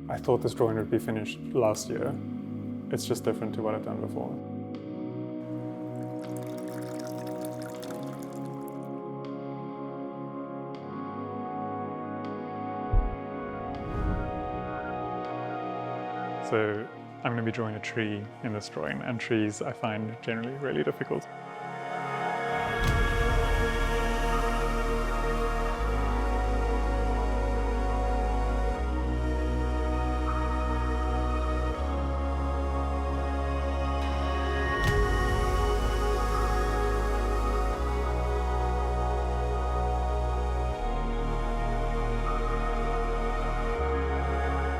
I thought this drawing would be finished last year. It's just different to what I've done before. So I'm going to be drawing a tree in this drawing, and trees I find generally really difficult.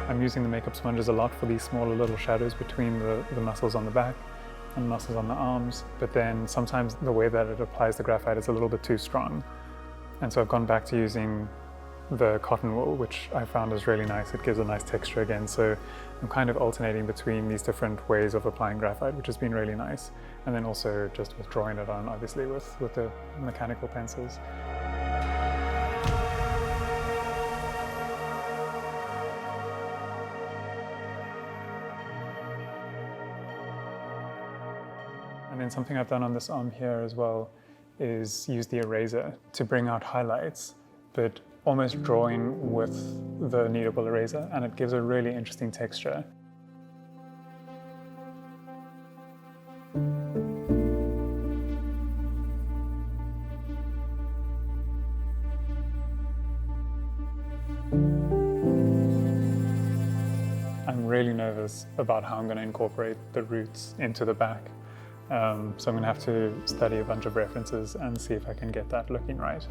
I'm using the makeup sponges a lot for these smaller little shadows between the muscles on the back and muscles on the arms, but then sometimes the way that it applies the graphite is a little bit too strong. And so I've gone back to using the cotton wool, which I found is really nice. It gives a nice texture again. So I'm kind of alternating between these different ways of applying graphite, which has been really nice. And then also just with drawing it on, obviously, with the mechanical pencils. And then something I've done on this arm here as well is use the eraser to bring out highlights, but almost drawing with the kneadable eraser, and it gives a really interesting texture. I'm really nervous about how I'm going to incorporate the roots into the back. So I'm going to have to study a bunch of references and see if I can get that looking right.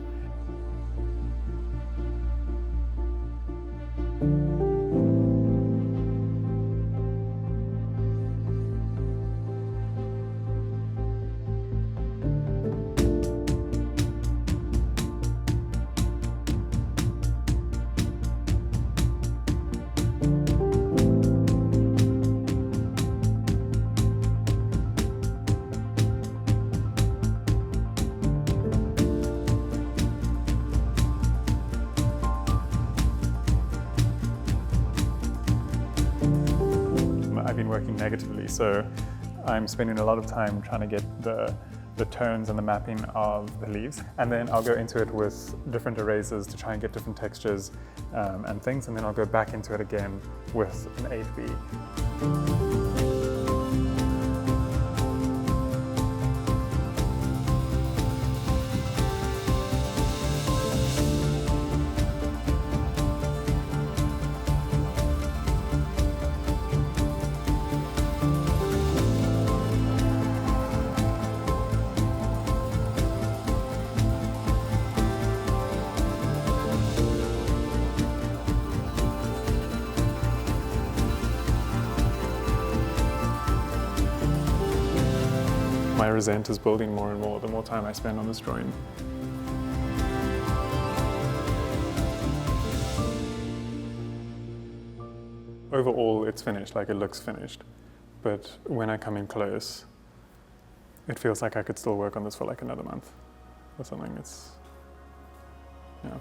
I've been working negatively, so I'm spending a lot of time trying to get the tones and the mapping of the leaves, and then I'll go into it with different erasers to try and get different textures and things, and then I'll go back into it again with an 8B. My resent is building more and more the more time I spend on this drawing. Overall, it's finished, like it looks finished. But when I come in close, it feels like I could still work on this for like another month or something. Yeah.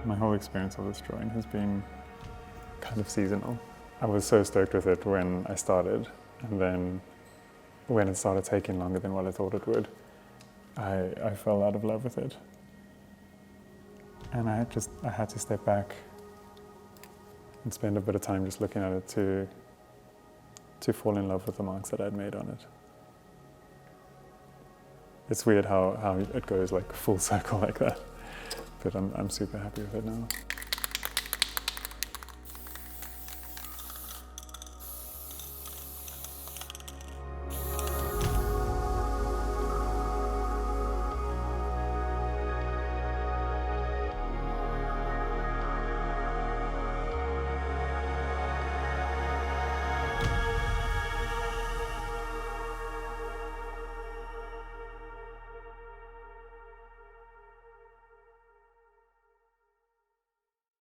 My whole experience of this drawing has been kind of seasonal. I was so stoked with it when I started, and then when it started taking longer than what I thought it would, I fell out of love with it. And I had to step back and spend a bit of time just looking at it to fall in love with the marks that I'd made on it. It's weird how it goes like full circle like that. But I'm super happy with it now.